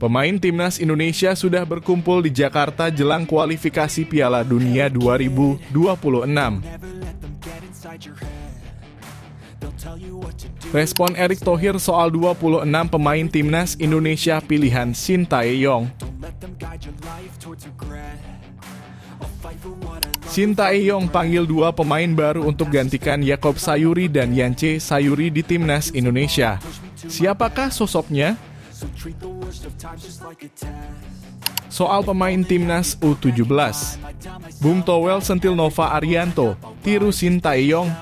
Pemain timnas Indonesia sudah berkumpul di Jakarta jelang kualifikasi Piala Dunia 2026. Respon Erick Thohir soal 26 pemain timnas Indonesia pilihan Sintayong. Sintayong panggil 2 pemain baru untuk gantikan Yakob Sayuri dan Yance Sayuri di timnas Indonesia. Siapakah sosoknya? Soal pemain timnas U17, Bung Towel sentil Nova Arianto, tiru Sintayong.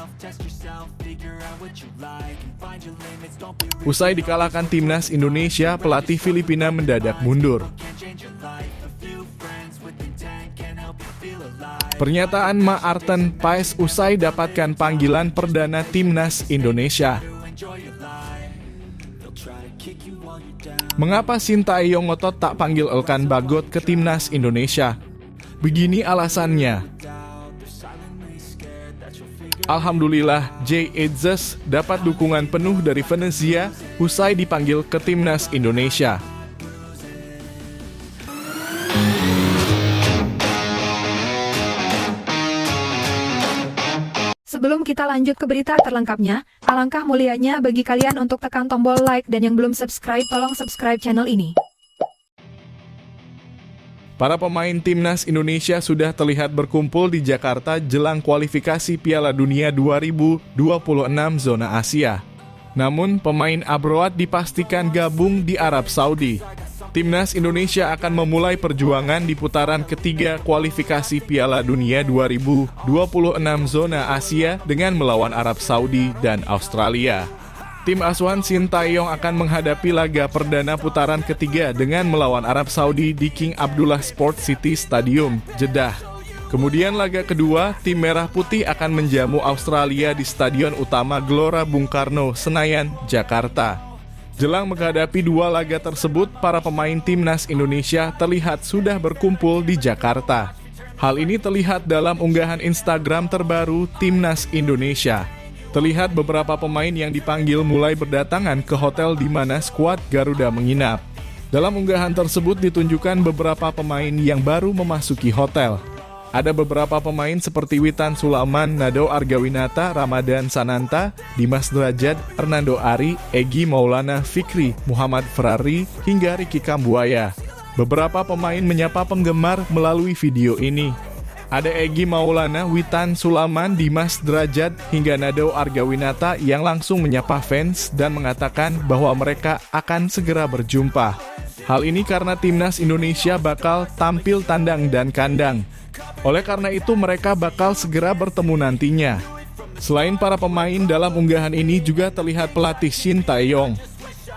Usai dikalahkan timnas Indonesia, pelatih Filipina mendadak mundur. Pernyataan Maarten Paes usai dapatkan panggilan perdana timnas Indonesia. Mengapa Sintayong ngotot tak panggil Elkan Bagot ke timnas Indonesia? Begini alasannya. Alhamdulillah, Jay Edzes dapat dukungan penuh dari Venezia usai dipanggil ke timnas Indonesia. Sebelum kita lanjut ke berita terlengkapnya, alangkah mulianya bagi kalian untuk tekan tombol like dan yang belum subscribe tolong subscribe channel ini. Para pemain timnas Indonesia sudah terlihat berkumpul di Jakarta jelang kualifikasi Piala Dunia 2026 zona Asia. Namun, pemain abroad dipastikan gabung di Arab Saudi. Timnas Indonesia akan memulai perjuangan di putaran ketiga kualifikasi Piala Dunia 2026 zona Asia dengan melawan Arab Saudi dan Australia. Tim asuhan Sintayong akan menghadapi laga perdana putaran ketiga dengan melawan Arab Saudi di King Abdullah Sports City Stadium, Jeddah. Kemudian laga kedua, tim Merah Putih akan menjamu Australia di Stadion Utama Gelora Bung Karno, Senayan, Jakarta. Jelang menghadapi 2 laga tersebut, para pemain timnas Indonesia terlihat sudah berkumpul di Jakarta. Hal ini terlihat dalam unggahan Instagram terbaru Timnas Indonesia. Terlihat beberapa pemain yang dipanggil mulai berdatangan ke hotel di mana skuad Garuda menginap. Dalam unggahan tersebut ditunjukkan beberapa pemain yang baru memasuki hotel. Ada beberapa pemain seperti Witan Sulaiman, Nado Argawinata, Ramadan Sananta, Dimas Derajat, Hernando Ari, Egy Maulana Fikri, Muhammad Ferrari, hingga Ricky Kambuaya. Beberapa pemain menyapa penggemar melalui video ini. Ada Egy Maulana, Witan Sulaiman, Dimas Derajat, hingga Nado Argawinata yang langsung menyapa fans dan mengatakan bahwa mereka akan segera berjumpa. Hal ini karena timnas Indonesia bakal tampil tandang dan kandang. Oleh karena itu mereka bakal segera bertemu nantinya. Selain para pemain, dalam unggahan ini juga terlihat pelatih Sintayong.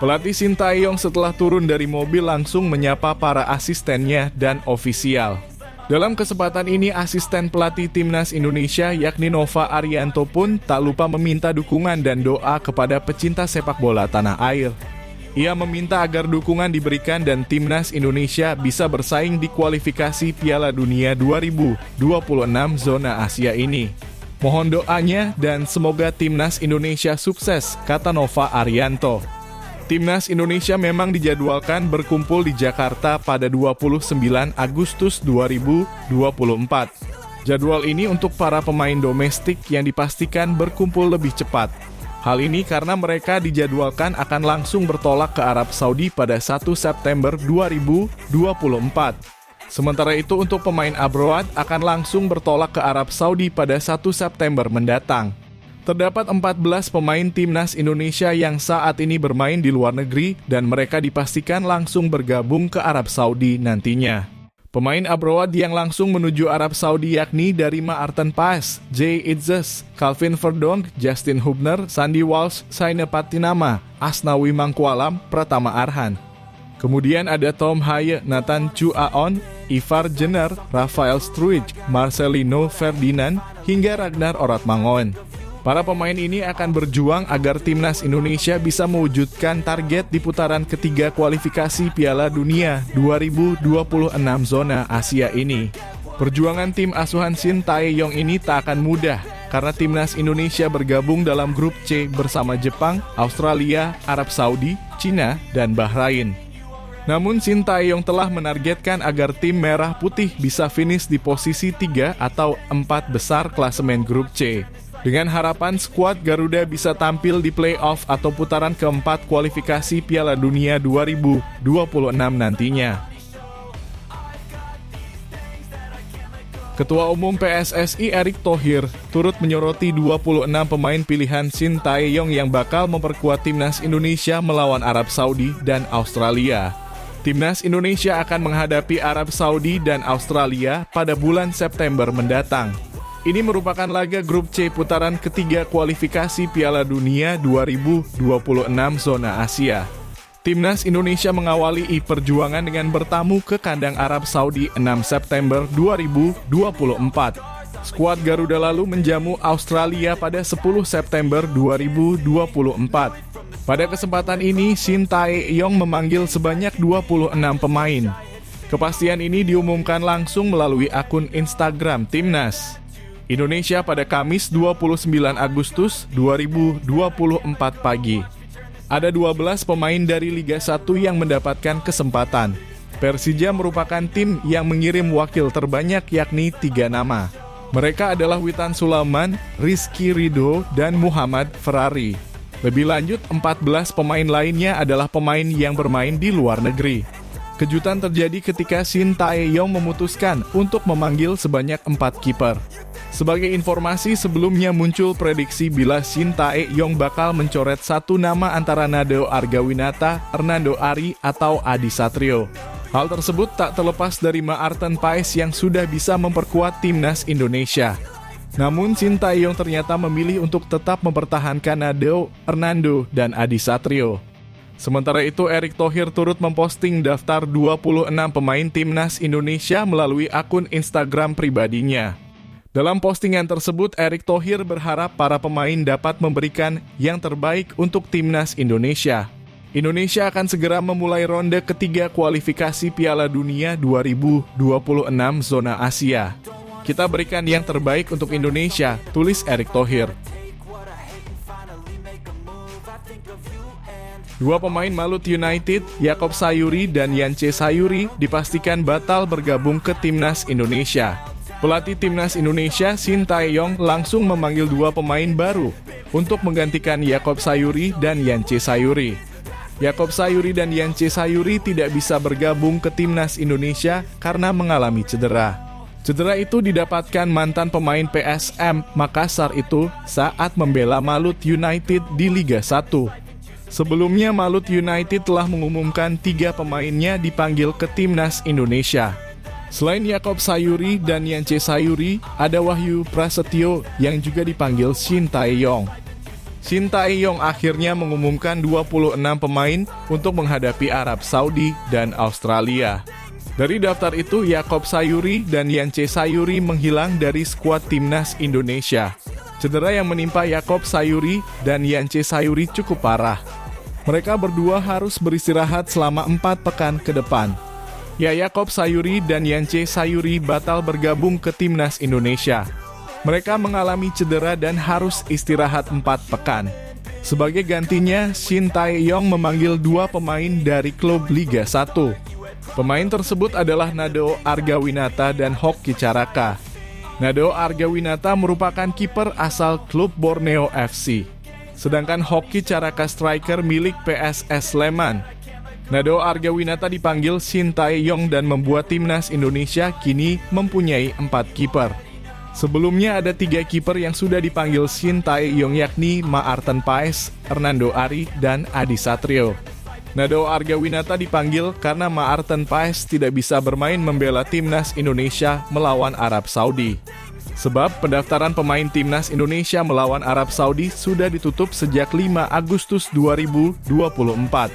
Pelatih Sintayong setelah turun dari mobil langsung menyapa para asistennya dan ofisial. Dalam kesempatan ini, asisten pelatih timnas Indonesia yakni Nova Arianto pun tak lupa meminta dukungan dan doa kepada pecinta sepak bola tanah air. Ia meminta agar dukungan diberikan dan timnas Indonesia bisa bersaing di kualifikasi Piala Dunia 2026 zona Asia ini. Mohon doanya dan semoga timnas Indonesia sukses, kata Nova Arianto. Timnas Indonesia memang dijadwalkan berkumpul di Jakarta pada 29 Agustus 2024. Jadwal ini untuk para pemain domestik yang dipastikan berkumpul lebih cepat. Hal ini karena mereka dijadwalkan akan langsung bertolak ke Arab Saudi pada 1 September 2024. Sementara itu untuk pemain abroad akan langsung bertolak ke Arab Saudi pada 1 September mendatang. Terdapat 14 pemain timnas Indonesia yang saat ini bermain di luar negeri dan mereka dipastikan langsung bergabung ke Arab Saudi nantinya. Pemain abroad yang langsung menuju Arab Saudi yakni dari Maarten Paes, Jay Edzes, Calvin Verdonk, Justin Hubner, Sandy Walsh, Saine Patinama, Asnawi Mangkualam, Pratama Arhan. Kemudian ada Tom Haye, Nathan Chu Aon, Ivar Jenner, Rafael Struij, Marcelino Ferdinand, hingga Ragnar Oratmangoen. Para pemain ini akan berjuang agar timnas Indonesia bisa mewujudkan target di putaran ketiga kualifikasi Piala Dunia 2026 zona Asia ini. Perjuangan tim asuhan Sintayong ini tak akan mudah karena timnas Indonesia bergabung dalam grup C bersama Jepang, Australia, Arab Saudi, Cina, dan Bahrain. Namun Sintayong telah menargetkan agar tim Merah Putih bisa finish di posisi 3 atau 4 besar klasemen grup C. Dengan harapan skuad Garuda bisa tampil di play-off atau putaran keempat kualifikasi Piala Dunia 2026 nantinya. Ketua Umum PSSI Erick Thohir turut menyoroti 26 pemain pilihan Sintayong yang bakal memperkuat timnas Indonesia melawan Arab Saudi dan Australia. Timnas Indonesia akan menghadapi Arab Saudi dan Australia pada bulan September mendatang. Ini merupakan laga grup C putaran ketiga kualifikasi Piala Dunia 2026 zona Asia. Timnas Indonesia mengawali perjuangan dengan bertamu ke kandang Arab Saudi 6 September 2024. Skuad Garuda lalu menjamu Australia pada 10 September 2024. Pada kesempatan ini, Sintayong memanggil sebanyak 26 pemain. Kepastian ini diumumkan langsung melalui akun Instagram Timnas Indonesia pada Kamis 29 Agustus 2024 pagi. Ada 12 pemain dari Liga 1 yang mendapatkan kesempatan. Persija merupakan tim yang mengirim wakil terbanyak yakni 3 nama. Mereka adalah Witan Sulaiman, Rizky Ridho, dan Muhammad Ferrari. Lebih lanjut, 14 pemain lainnya adalah pemain yang bermain di luar negeri. Kejutan terjadi ketika Sintayong memutuskan untuk memanggil sebanyak 4 kiper. Sebagai informasi, sebelumnya muncul prediksi bila Sintayong bakal mencoret satu nama antara Nadeo Argawinata, Hernando Ari, atau Adi Satrio. Hal tersebut tak terlepas dari Maarten Paes yang sudah bisa memperkuat timnas Indonesia. Namun Sintayong ternyata memilih untuk tetap mempertahankan Nadeo, Hernando, dan Adi Satrio. Sementara itu, Erick Thohir turut memposting daftar 26 pemain timnas Indonesia melalui akun Instagram pribadinya. Dalam postingan tersebut, Erick Thohir berharap para pemain dapat memberikan yang terbaik untuk timnas Indonesia. Indonesia akan segera memulai ronde ketiga kualifikasi Piala Dunia 2026 zona Asia. Kita berikan yang terbaik untuk Indonesia, tulis Erick Thohir. Dua pemain Malut United, Yaakob Sayuri dan Yance Sayuri, dipastikan batal bergabung ke timnas Indonesia. Pelatih timnas Indonesia, Sintayong, langsung memanggil dua pemain baru untuk menggantikan Yaakob Sayuri dan Yance Sayuri. Yaakob Sayuri dan Yance Sayuri tidak bisa bergabung ke timnas Indonesia karena mengalami cedera. Cedera itu didapatkan mantan pemain PSM Makassar itu saat membela Malut United di Liga 1. Sebelumnya, Malut United telah mengumumkan 3 pemainnya dipanggil ke timnas Indonesia. Selain Yaakob Sayuri dan Yance Sayuri, ada Wahyu Prasetyo yang juga dipanggil Sintayong. Sintayong akhirnya mengumumkan 26 pemain untuk menghadapi Arab Saudi dan Australia. Dari daftar itu, Yaakob Sayuri dan Yance Sayuri menghilang dari skuad timnas Indonesia. Cedera yang menimpa Yaakob Sayuri dan Yance Sayuri cukup parah. Mereka berdua harus beristirahat selama 4 pekan ke depan. Yaakob Sayuri dan Yance Sayuri batal bergabung ke timnas Indonesia. Mereka mengalami cedera dan harus istirahat 4 pekan. Sebagai gantinya, Sintayong memanggil 2 pemain dari klub Liga 1. Pemain tersebut adalah Nadeo Argawinata dan Hoki Caraka. Nadeo Argawinata merupakan kiper asal klub Borneo FC. Sedangkan Hoki Caraka striker milik PSS Sleman. Nadeo Argawinata dipanggil Sintayong dan membuat timnas Indonesia kini mempunyai 4 kiper. Sebelumnya ada 3 kiper yang sudah dipanggil Sintayong yakni Maarten Paes, Hernando Ari, dan Adi Satrio. Nadeo Argawinata dipanggil karena Maarten Paes tidak bisa bermain membela timnas Indonesia melawan Arab Saudi. Sebab pendaftaran pemain timnas Indonesia melawan Arab Saudi sudah ditutup sejak 5 Agustus 2024.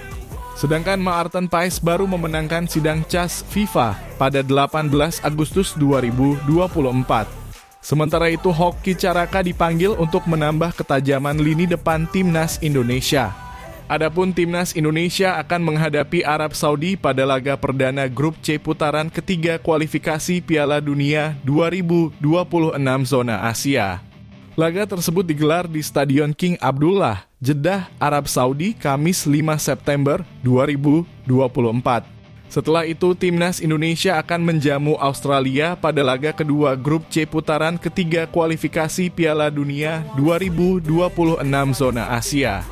Sedangkan Maarten Paes baru memenangkan sidang CAS FIFA pada 18 Agustus 2024. Sementara itu, Hoki Caraka dipanggil untuk menambah ketajaman lini depan timnas Indonesia. Adapun timnas Indonesia akan menghadapi Arab Saudi pada laga perdana grup C putaran ketiga kualifikasi Piala Dunia 2026 zona Asia. Laga tersebut digelar di Stadion King Abdullah, Jeddah, Arab Saudi, Kamis 5 September 2024. Setelah itu, timnas Indonesia akan menjamu Australia pada laga kedua grup C putaran ketiga kualifikasi Piala Dunia 2026 zona Asia.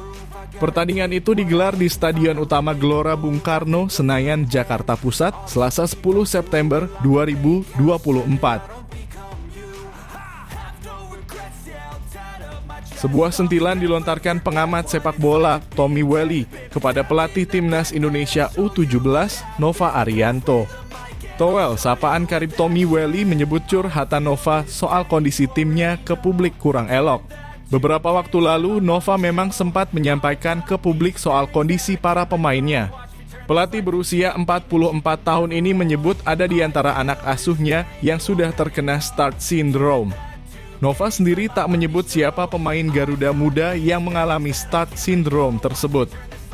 Pertandingan itu digelar di Stadion Utama Gelora Bung Karno, Senayan, Jakarta Pusat, Selasa 10 September 2024. Sebuah sentilan dilontarkan pengamat sepak bola Tommy Welly kepada pelatih timnas Indonesia U17 Nova Arianto. Towel sapaan karib Tommy Welly menyebut curhatan Nova soal kondisi timnya ke publik kurang elok. Beberapa waktu lalu Nova memang sempat menyampaikan ke publik soal kondisi para pemainnya. Pelatih berusia 44 tahun ini menyebut ada di antara anak asuhnya yang sudah terkena start syndrome. Nova sendiri tak menyebut siapa pemain Garuda Muda yang mengalami start syndrome tersebut.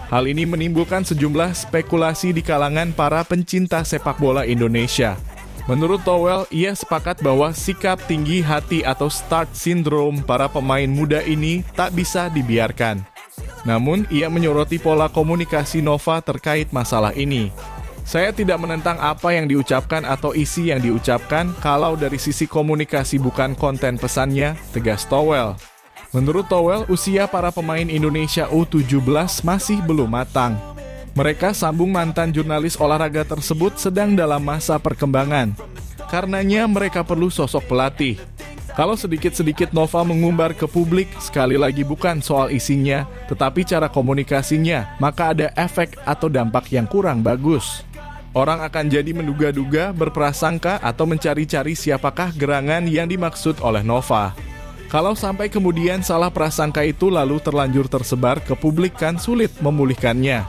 Hal ini menimbulkan sejumlah spekulasi di kalangan para pencinta sepak bola Indonesia. Menurut Towel, ia sepakat bahwa sikap tinggi hati atau start syndrome para pemain muda ini tak bisa dibiarkan. Namun, ia menyoroti pola komunikasi Nova terkait masalah ini. Saya tidak menentang apa yang diucapkan atau isi yang diucapkan kalau dari sisi komunikasi bukan konten pesannya, tegas Towel. Menurut Towel, usia para pemain Indonesia U17 masih belum matang. Mereka sambung mantan jurnalis olahraga tersebut sedang dalam masa perkembangan. Karenanya mereka perlu sosok pelatih. Kalau sedikit-sedikit Nova mengumbar ke publik, sekali lagi bukan soal isinya, tetapi cara komunikasinya, maka ada efek atau dampak yang kurang bagus. Orang akan jadi menduga-duga, berprasangka, atau mencari-cari siapakah gerangan yang dimaksud oleh Nova. Kalau sampai kemudian salah prasangka itu lalu terlanjur tersebar ke publik kan sulit memulihkannya.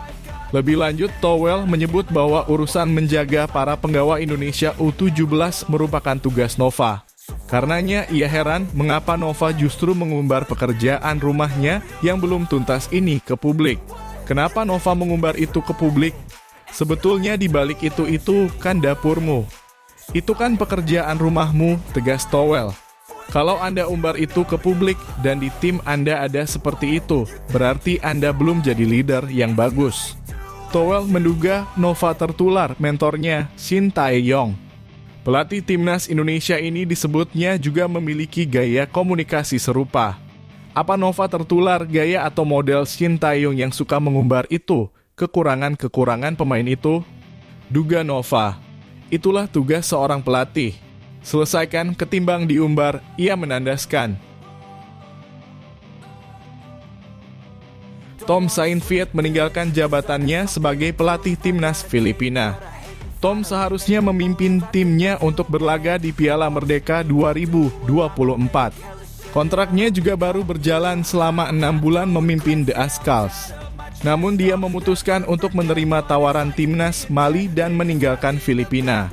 Lebih lanjut, Towel menyebut bahwa urusan menjaga para penggawa Indonesia U17 merupakan tugas Nova. Karenanya ia heran mengapa Nova justru mengumbar pekerjaan rumahnya yang belum tuntas ini ke publik. Kenapa Nova mengumbar itu ke publik? Sebetulnya di balik itu kan dapurmu. Itu kan pekerjaan rumahmu, tegas Towel. Kalau Anda umbar itu ke publik dan di tim Anda ada seperti itu, berarti Anda belum jadi leader yang bagus. Towel menduga Nova tertular mentornya Shin Tae-yong. Pelatih timnas Indonesia ini disebutnya juga memiliki gaya komunikasi serupa. Apa Nova tertular gaya atau model Shin Tae-yong yang suka mengumbar itu? Kekurangan-kekurangan pemain itu? Duga Nova. Itulah tugas seorang pelatih. Selesaikan ketimbang diumbar, ia menandaskan. Tom Saintfiet meninggalkan jabatannya sebagai pelatih timnas Filipina. Tom seharusnya memimpin timnya untuk berlaga di Piala Merdeka 2024. Kontraknya juga baru berjalan selama 6 bulan memimpin The Azkals. Namun dia memutuskan untuk menerima tawaran timnas Mali dan meninggalkan Filipina.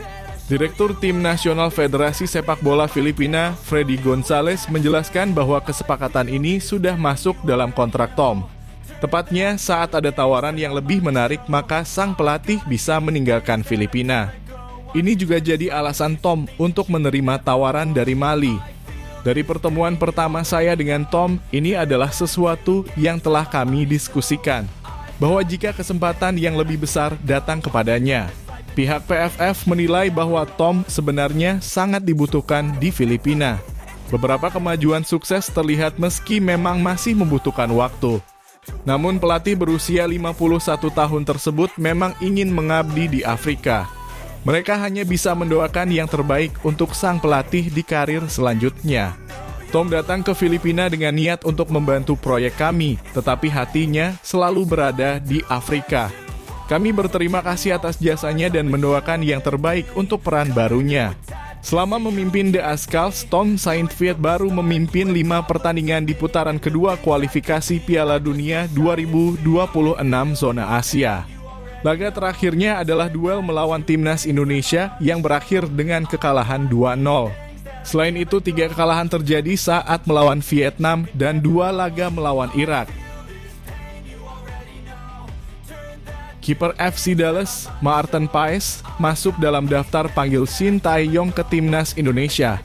Direktur Tim Nasional Federasi Sepak Bola Filipina, Freddy Gonzalez, menjelaskan bahwa kesepakatan ini sudah masuk dalam kontrak Tom. Tepatnya saat ada tawaran yang lebih menarik, maka sang pelatih bisa meninggalkan Filipina. Ini juga jadi alasan Tom untuk menerima tawaran dari Mali. Dari pertemuan pertama saya dengan Tom, ini adalah sesuatu yang telah kami diskusikan. Bahwa jika kesempatan yang lebih besar datang kepadanya, pihak PFF menilai bahwa Tom sebenarnya sangat dibutuhkan di Filipina. Beberapa kemajuan sukses terlihat meski memang masih membutuhkan waktu. Namun pelatih berusia 51 tahun tersebut memang ingin mengabdi di Afrika. Mereka hanya bisa mendoakan yang terbaik untuk sang pelatih di karir selanjutnya. Tom datang ke Filipina dengan niat untuk membantu proyek kami, tetapi hatinya selalu berada di Afrika. Kami berterima kasih atas jasanya dan mendoakan yang terbaik untuk peran barunya. Selama memimpin The Azkals, Tom Saintfiet baru memimpin 5 pertandingan di putaran kedua kualifikasi Piala Dunia 2026 zona Asia. Laga terakhirnya adalah duel melawan timnas Indonesia yang berakhir dengan kekalahan 2-0. Selain itu, 3 kekalahan terjadi saat melawan Vietnam dan 2 laga melawan Irak. Kiper FC Dallas, Maarten Paes, masuk dalam daftar panggil Shin Tae-yong ke timnas Indonesia.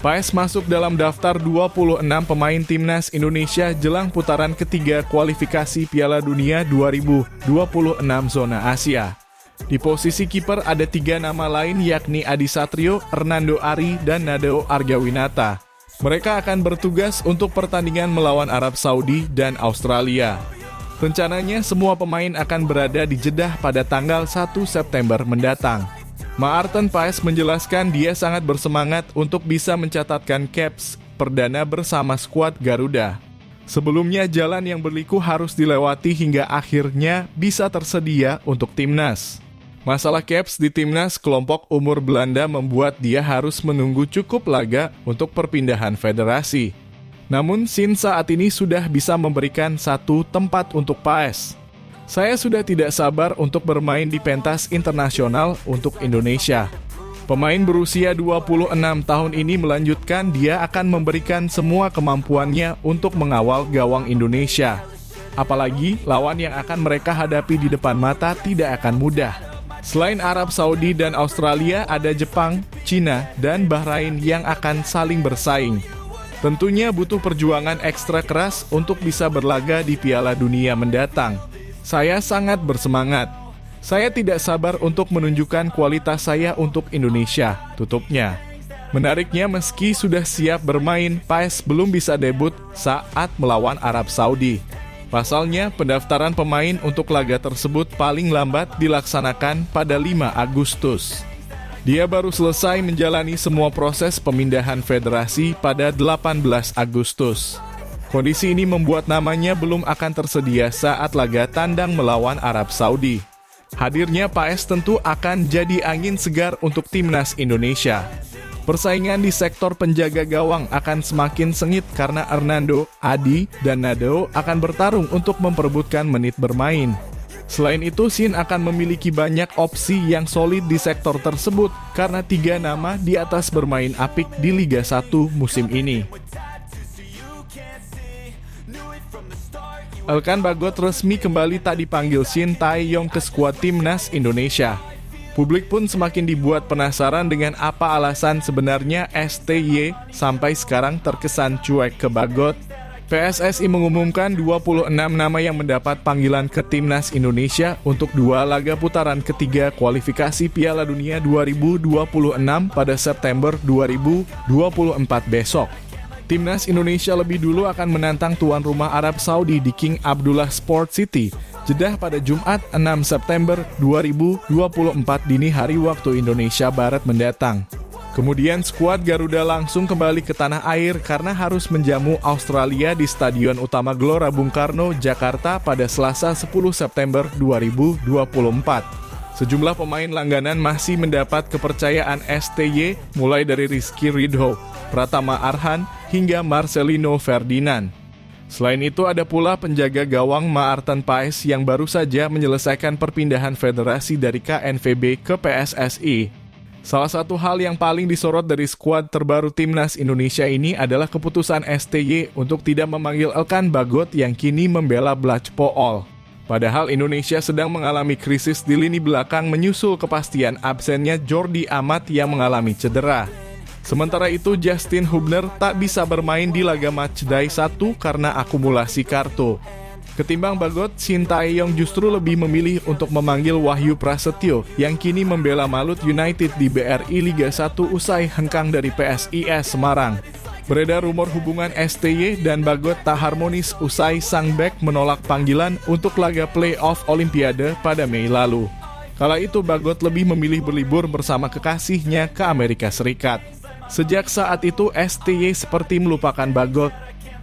Paes masuk dalam daftar 26 pemain timnas Indonesia jelang putaran ketiga kualifikasi Piala Dunia 2026 zona Asia. Di posisi kiper ada 3 nama lain yakni Adi Satrio, Hernando Ari, dan Nadeo Argawinata. Mereka akan bertugas untuk pertandingan melawan Arab Saudi dan Australia. Rencananya semua pemain akan berada di Jeddah pada tanggal 1 September mendatang. Maarten Paes menjelaskan dia sangat bersemangat untuk bisa mencatatkan caps perdana bersama skuad Garuda. Sebelumnya jalan yang berliku harus dilewati hingga akhirnya bisa tersedia untuk timnas. Masalah caps di timnas kelompok umur Belanda membuat dia harus menunggu cukup laga untuk perpindahan federasi. Namun Shin saat ini sudah bisa memberikan satu tempat untuk Paes. Saya sudah tidak sabar untuk bermain di pentas internasional untuk Indonesia. Pemain berusia 26 tahun ini melanjutkan dia akan memberikan semua kemampuannya untuk mengawal gawang Indonesia. Apalagi lawan yang akan mereka hadapi di depan mata tidak akan mudah. Selain Arab Saudi dan Australia, ada Jepang, Cina, dan Bahrain yang akan saling bersaing. Tentunya butuh perjuangan ekstra keras untuk bisa berlaga di Piala Dunia mendatang. Saya sangat bersemangat. Saya tidak sabar untuk menunjukkan kualitas saya untuk Indonesia, tutupnya. Menariknya meski sudah siap bermain, Paes belum bisa debut saat melawan Arab Saudi. Pasalnya, pendaftaran pemain untuk laga tersebut paling lambat dilaksanakan pada 5 Agustus. Dia baru selesai menjalani semua proses pemindahan federasi pada 18 Agustus. Kondisi ini membuat namanya belum akan tersedia saat laga tandang melawan Arab Saudi. Hadirnya Paes tentu akan jadi angin segar untuk timnas Indonesia. Persaingan di sektor penjaga gawang akan semakin sengit karena Hernando, Adi, dan Nadeo akan bertarung untuk memperebutkan menit bermain. Selain itu, Shin akan memiliki banyak opsi yang solid di sektor tersebut karena 3 nama di atas bermain apik di Liga 1 musim ini. Elkan Bagot resmi kembali tak dipanggil Shin Tae-yong ke skuad timnas Indonesia. Publik pun semakin dibuat penasaran dengan apa alasan sebenarnya STY sampai sekarang terkesan cuek ke Bagot. PSSI mengumumkan 26 nama yang mendapat panggilan ke timnas Indonesia untuk 2 laga putaran ketiga kualifikasi Piala Dunia 2026 pada September 2024 besok. Timnas Indonesia lebih dulu akan menantang tuan rumah Arab Saudi di King Abdullah Sport City, Jeddah pada Jumat 6 September 2024 dini hari waktu Indonesia Barat mendatang. Kemudian skuad Garuda langsung kembali ke tanah air karena harus menjamu Australia di Stadion Utama Gelora Bung Karno, Jakarta pada Selasa 10 September 2024. Sejumlah pemain langganan masih mendapat kepercayaan STY mulai dari Rizky Ridho, Pratama Arhan, hingga Marcelino Ferdinand. Selain itu ada pula penjaga gawang Maarten Paes yang baru saja menyelesaikan perpindahan federasi dari KNVB ke PSSI. Salah satu hal yang paling disorot dari skuad terbaru timnas Indonesia ini adalah keputusan STY untuk tidak memanggil Elkan Bagot yang kini membela Blachpool. Padahal Indonesia sedang mengalami krisis di lini belakang menyusul kepastian absennya Jordi Amat yang mengalami cedera. Sementara itu, Justin Hubner tak bisa bermain di laga matchday 1 karena akumulasi kartu. Ketimbang Bagot, Shin Tae-yong justru lebih memilih untuk memanggil Wahyu Prasetyo yang kini membela Malut United di BRI Liga 1 usai hengkang dari PSIS Semarang. Beredar rumor hubungan STY dan Bagot tak harmonis usai sang bek menolak panggilan untuk laga play-off Olimpiade pada Mei lalu. Kala itu Bagot lebih memilih berlibur bersama kekasihnya ke Amerika Serikat. Sejak saat itu STY seperti melupakan Bagot.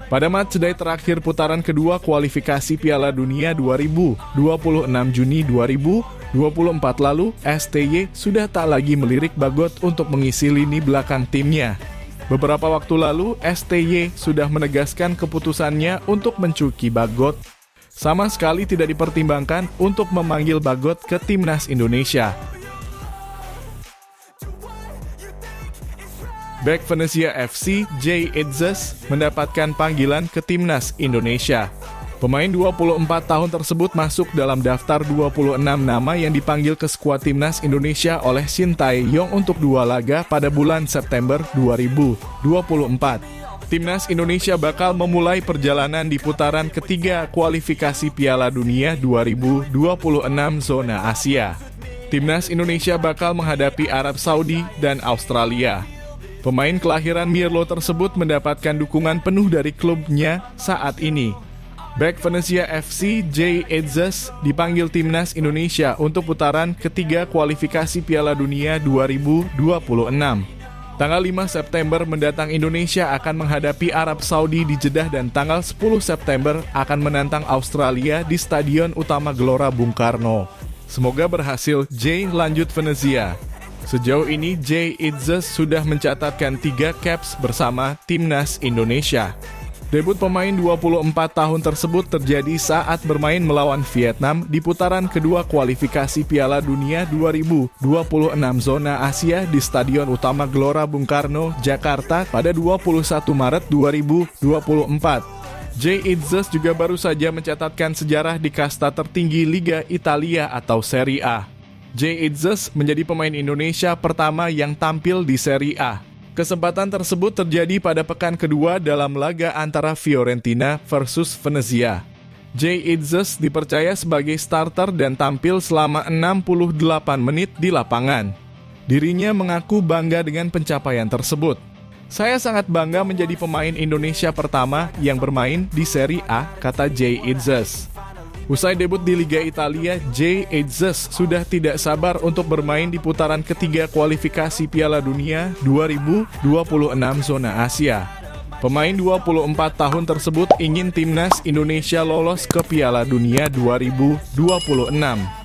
Pada matchday terakhir putaran kedua kualifikasi Piala Dunia 2026 Juni 2024 lalu, STY sudah tak lagi melirik Bagot untuk mengisi lini belakang timnya. Beberapa waktu lalu, STY sudah menegaskan keputusannya untuk mencuki Bagot. Sama sekali tidak dipertimbangkan untuk memanggil Bagot ke timnas Indonesia. Bek Venezia FC, Jay Itzes, mendapatkan panggilan ke timnas Indonesia. Pemain 24 tahun tersebut masuk dalam daftar 26 nama yang dipanggil ke skuad timnas Indonesia oleh Shin Tae-yong untuk 2 laga pada bulan September 2024. Timnas Indonesia bakal memulai perjalanan di putaran ketiga kualifikasi Piala Dunia 2026 zona Asia. Timnas Indonesia bakal menghadapi Arab Saudi dan Australia. Pemain kelahiran Mierlo tersebut mendapatkan dukungan penuh dari klubnya saat ini. Bek Venezia FC Jay Edzes dipanggil Timnas Indonesia untuk putaran ketiga kualifikasi Piala Dunia 2026. Tanggal 5 September mendatang Indonesia akan menghadapi Arab Saudi di Jeddah dan tanggal 10 September akan menantang Australia di Stadion Utama Gelora Bung Karno. Semoga berhasil, Jay, lanjut Venezia. Sejauh ini Jay Edzes sudah mencatatkan 3 caps bersama Timnas Indonesia. Debut pemain 24 tahun tersebut terjadi saat bermain melawan Vietnam di putaran kedua kualifikasi Piala Dunia 2026 zona Asia di Stadion Utama Gelora Bung Karno, Jakarta pada 21 Maret 2024. Jay Edzes juga baru saja mencatatkan sejarah di kasta tertinggi Liga Italia atau Serie A. Jay Edzes menjadi pemain Indonesia pertama yang tampil di Serie A. Kesempatan tersebut terjadi pada pekan kedua dalam laga antara Fiorentina versus Venezia. Jay Edzes dipercaya sebagai starter dan tampil selama 68 menit di lapangan. Dirinya mengaku bangga dengan pencapaian tersebut. Saya sangat bangga menjadi pemain Indonesia pertama yang bermain di Serie A, kata Jay Edzes. Usai debut di Liga Italia, Jay Edzes sudah tidak sabar untuk bermain di putaran ketiga kualifikasi Piala Dunia 2026 zona Asia. Pemain 24 tahun tersebut ingin Timnas Indonesia lolos ke Piala Dunia 2026.